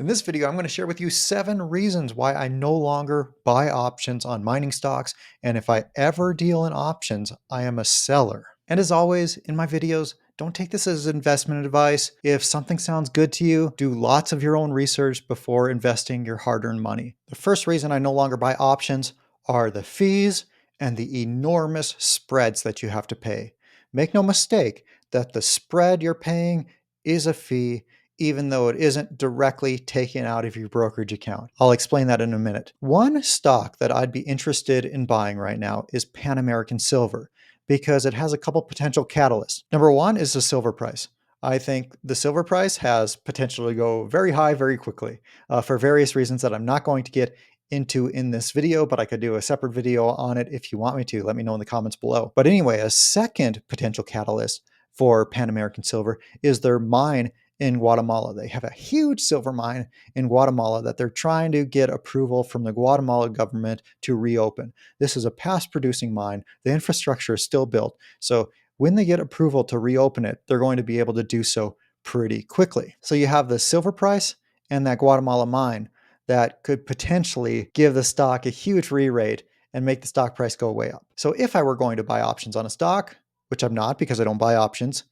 In this video, I'm going to share with you 7 reasons why I no longer buy options on mining stocks, and if I ever deal in options, I am a seller. And as always, in my videos, don't take this as investment advice. If something sounds good to you, do lots of your own research before investing your hard-earned money. The first reason I no longer buy options are the fees and the enormous spreads that you have to pay. Make no mistake that the spread you're paying is a fee, even though it isn't directly taken out of your brokerage account. I'll explain that in a minute. One stock that I'd be interested in buying right now is Pan American Silver because it has a couple potential catalysts. Number one is the silver price. I think the silver price has potential to go very high very quickly for various reasons that I'm not going to get into in this video, but I could do a separate video on it if you want me to. Let me know in the comments below. But anyway, a second potential catalyst for Pan American Silver is their mine in Guatemala. They have a huge silver mine in Guatemala that they're trying to get approval from the Guatemala government to reopen. This is a past producing mine. The infrastructure is still built. So when they get approval to reopen it, they're going to be able to do so pretty quickly. So you have the silver price and that Guatemala mine that could potentially give the stock a huge re-rate and make the stock price go way up. So if I were going to buy options on a stock, which I'm not because I don't buy options,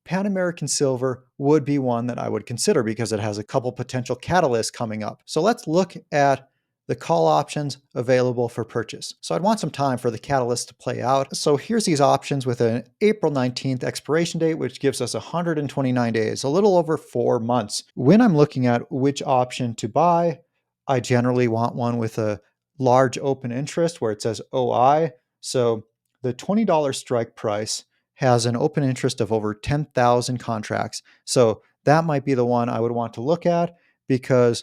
Pan American Silver would be one that I would consider because it has a couple potential catalysts coming up. So let's look at the call options available for purchase. So I'd want some time for the catalyst to play out. So here's these options with an April 19th expiration date, which gives us 129 days, a little over 4 months. When I'm looking at which option to buy, I generally want one with a large open interest where it says OI. So the $20 strike price has an open interest of over 10,000 contracts. So that might be the one I would want to look at because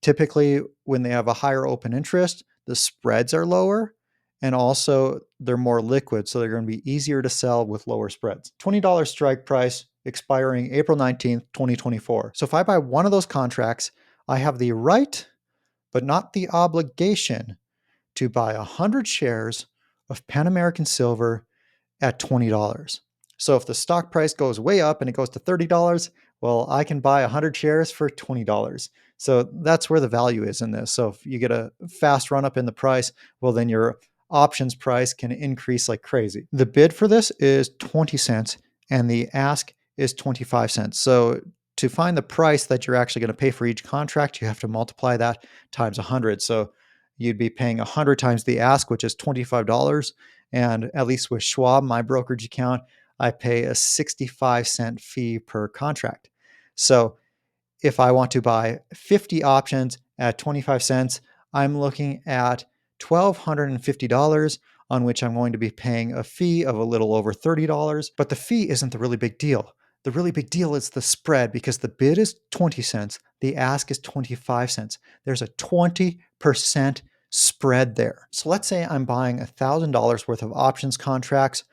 typically when they have a higher open interest, the spreads are lower and also they're more liquid. So they're going to be easier to sell with lower spreads. $20 strike price expiring April 19th, 2024. So if I buy one of those contracts, I have the right, but not the obligation to buy 100 shares of Pan American Silver at $20. So if the stock price goes way up and it goes to $30, well, I can buy 100 shares for $20. So that's where the value is in this. So if you get a fast run up in the price, well, then your options price can increase like crazy. The bid for this is 20 cents and the ask is 25 cents. So to find the price that you're actually going to pay for each contract, you have to multiply that times 100. So you'd be paying 100 times the ask, which is $25. And at least with Schwab, my brokerage account, I pay a 65-cent fee per contract. So if I want to buy 50 options at 25 cents, I'm looking at $1,250 on which I'm going to be paying a fee of a little over $30. But the fee isn't the really big deal. The really big deal is the spread because the bid is 20 cents, the ask is 25 cents. There's a 20% spread there. So let's say I'm buying $1,000 worth of options contracts.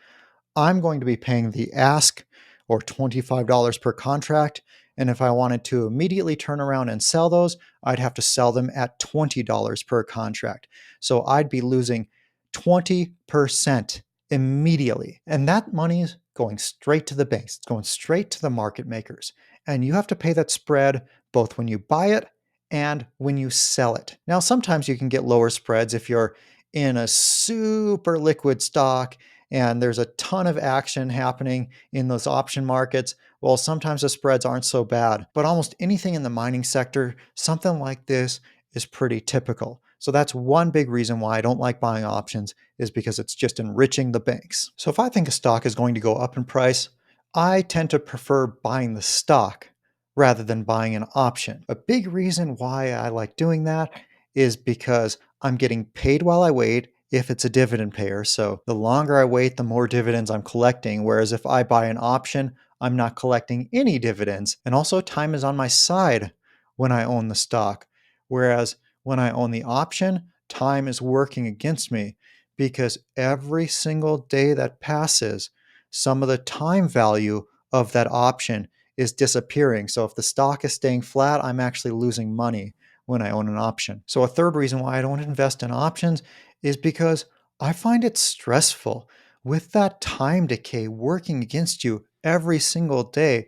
I'm going to be paying the ask or $25 per contract. And if I wanted to immediately turn around and sell those, I'd have to sell them at $20 per contract. So I'd be losing 20% immediately. And that money is going straight to the banks. It's going straight to the market makers. And you have to pay that spread both when you buy it and when you sell it. Now, sometimes you can get lower spreads if you're in a super liquid stock and there's a ton of action happening in those option markets. Well, sometimes the spreads aren't so bad, but almost anything in the mining sector, something like this is pretty typical. So that's one big reason why I don't like buying options is because it's just enriching the banks. So if I think a stock is going to go up in price, I tend to prefer buying the stock rather than buying an option. A big reason why I like doing that is because I'm getting paid while I wait if it's a dividend payer. So the longer I wait, the more dividends I'm collecting. Whereas if I buy an option, I'm not collecting any dividends. And also time is on my side when I own the stock. Whereas when I own the option, time is working against me because every single day that passes, some of the time value of that option is disappearing. So if the stock is staying flat, I'm actually losing money when I own an option. So a third reason why I don't invest in options is because I find it stressful with that time decay working against you every single day.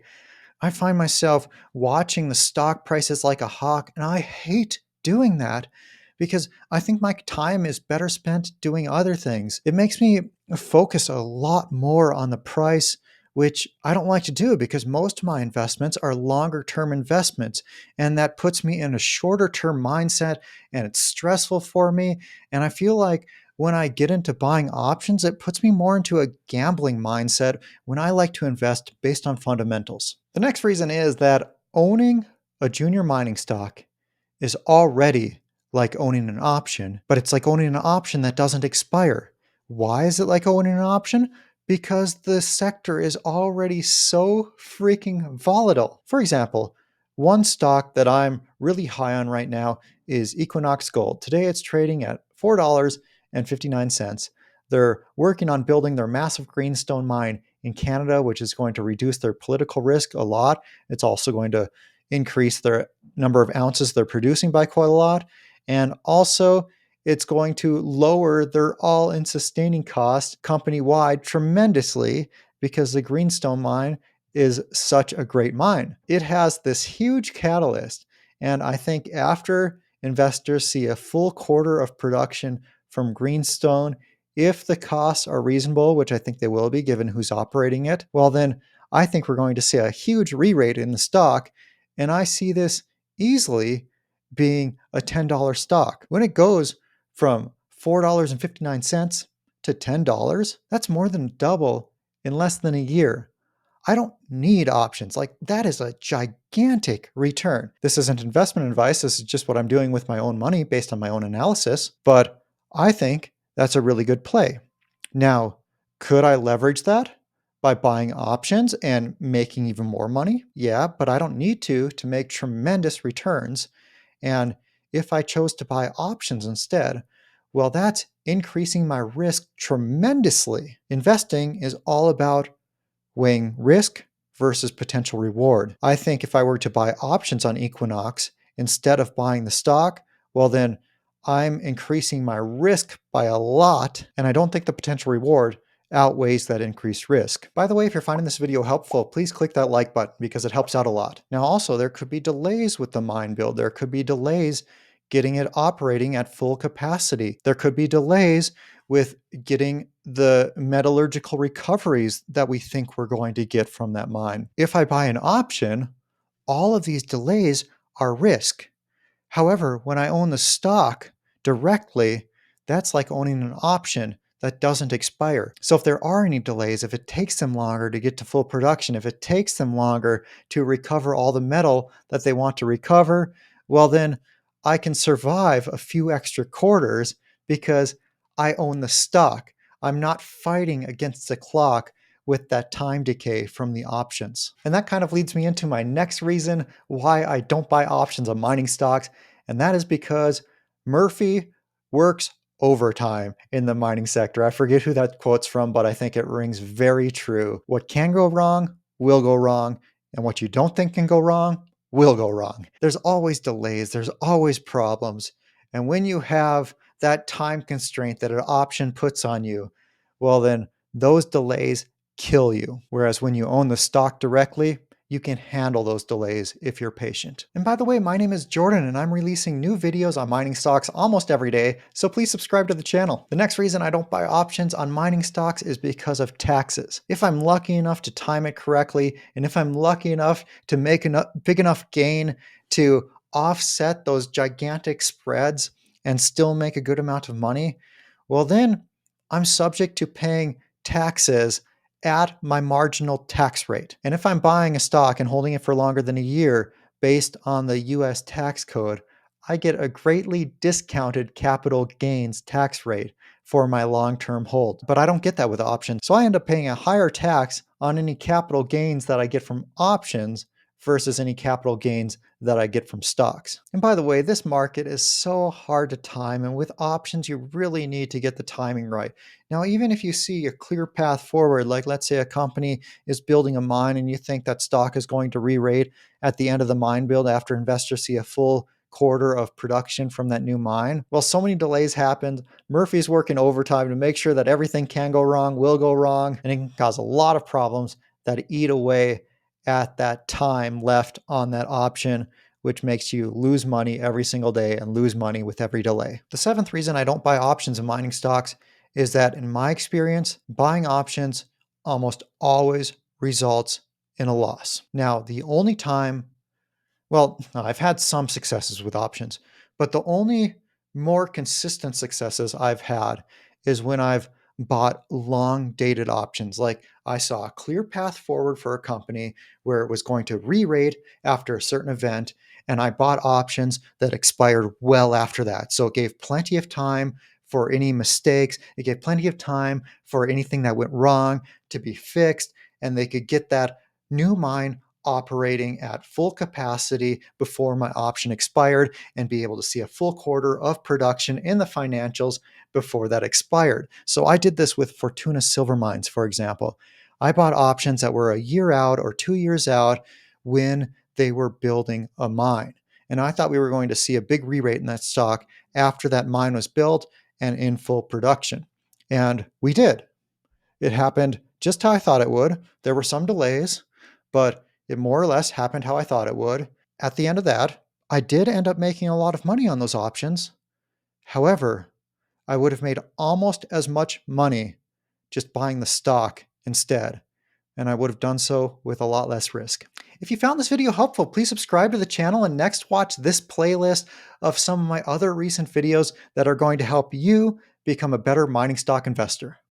I find myself watching the stock prices like a hawk, and I hate doing that because I think my time is better spent doing other things. It makes me focus a lot more on the price, which I don't like to do because most of my investments are longer term investments. And that puts me in a shorter term mindset and it's stressful for me. And I feel like when I get into buying options, it puts me more into a gambling mindset when I like to invest based on fundamentals. The next reason is that owning a junior mining stock is already like owning an option, but it's like owning an option that doesn't expire. Why is it like owning an option? Because the sector is already so freaking volatile. For example, one stock that I'm really high on right now is Equinox Gold. Today it's trading at $4.59. They're working on building their massive greenstone mine in Canada, which is going to reduce their political risk a lot. It's also going to increase their number of ounces they're producing by quite a lot. And also, it's going to lower their all in sustaining cost company wide tremendously because the Greenstone mine is such a great mine. It has this huge catalyst. And I think after investors see a full quarter of production from Greenstone, if the costs are reasonable, which I think they will be given who's operating it, well, then I think we're going to see a huge re rate in the stock. And I see this easily being a $10 stock. When it goes from $4.59 to $10, that's more than double in less than a year. I don't need options. Like, that is a gigantic return. This isn't investment advice. This is just what I'm doing with my own money based on my own analysis. But I think that's a really good play. Now, could I leverage that by buying options and making even more money? Yeah, but I don't need to make tremendous returns. And if I chose to buy options instead, well, that's increasing my risk tremendously. Investing is all about weighing risk versus potential reward. I think if I were to buy options on Equinox instead of buying the stock, well, then I'm increasing my risk by a lot, and I don't think the potential reward outweighs that increased risk. By the way, if you're finding this video helpful, please click that like button because it helps out a lot. Now, also, there could be delays with the mine build. There could be delays getting it operating at full capacity. There could be delays with getting the metallurgical recoveries that we think we're going to get from that mine. If I buy an option, all of these delays are risk. However, when I own the stock directly, that's like owning an option that doesn't expire. So if there are any delays, if it takes them longer to get to full production, if it takes them longer to recover all the metal that they want to recover, well, then I can survive a few extra quarters because I own the stock. I'm not fighting against the clock with that time decay from the options. And that kind of leads me into my next reason why I don't buy options on mining stocks, and that is because Murphy works overtime in the mining sector. I forget who that quote's from, but I think it rings very true. What can go wrong will go wrong, and what you don't think can go wrong will go wrong. There's always delays, there's always problems. And when you have that time constraint that an option puts on you, well, then those delays kill you. Whereas when you own the stock directly, you can handle those delays if you're patient. And by the way, my name is Jordan and I'm releasing new videos on mining stocks almost every day, so please subscribe to the channel. The next reason I don't buy options on mining stocks is because of taxes. If I'm lucky enough to time it correctly, and if I'm lucky enough to make a big enough gain to offset those gigantic spreads and still make a good amount of money, well then I'm subject to paying taxes at my marginal tax rate. And if I'm buying a stock and holding it for longer than a year based on the US tax code, I get a greatly discounted capital gains tax rate for my long-term hold. But I don't get that with options. So I end up paying a higher tax on any capital gains that I get from options versus any capital gains that I get from stocks. And by the way, this market is so hard to time, and with options, you really need to get the timing right. Now, even if you see a clear path forward, like let's say a company is building a mine and you think that stock is going to re-rate at the end of the mine build after investors see a full quarter of production from that new mine. Well, so many delays happened. Murphy's working overtime to make sure that everything can go wrong, will go wrong, and it can cause a lot of problems that eat away at that time left on that option, which makes you lose money every single day and lose money with every delay. The seventh reason I don't buy options in mining stocks is that in my experience, buying options almost always results in a loss. Now, the only time, well, no, I've had some successes with options, but the only more consistent successes I've had is when I've bought long dated options. Like I saw a clear path forward for a company where it was going to re rate after a certain event, and I bought options that expired well after that. So it gave plenty of time for any mistakes, it gave plenty of time for anything that went wrong to be fixed, and they could get that new mine operating at full capacity before my option expired and be able to see a full quarter of production in the financials before that expired. So I did this with Fortuna Silver Mines, for example. I bought options that were a year out or 2 years out when they were building a mine. And I thought we were going to see a big re-rate in that stock after that mine was built and in full production. And we did. It happened just how I thought it would. There were some delays, but it more or less happened how I thought it would. At the end of that, I did end up making a lot of money on those options. However, I would have made almost as much money just buying the stock instead, and I would have done so with a lot less risk. If you found this video helpful, please subscribe to the channel and next watch this playlist of some of my other recent videos that are going to help you become a better mining stock investor.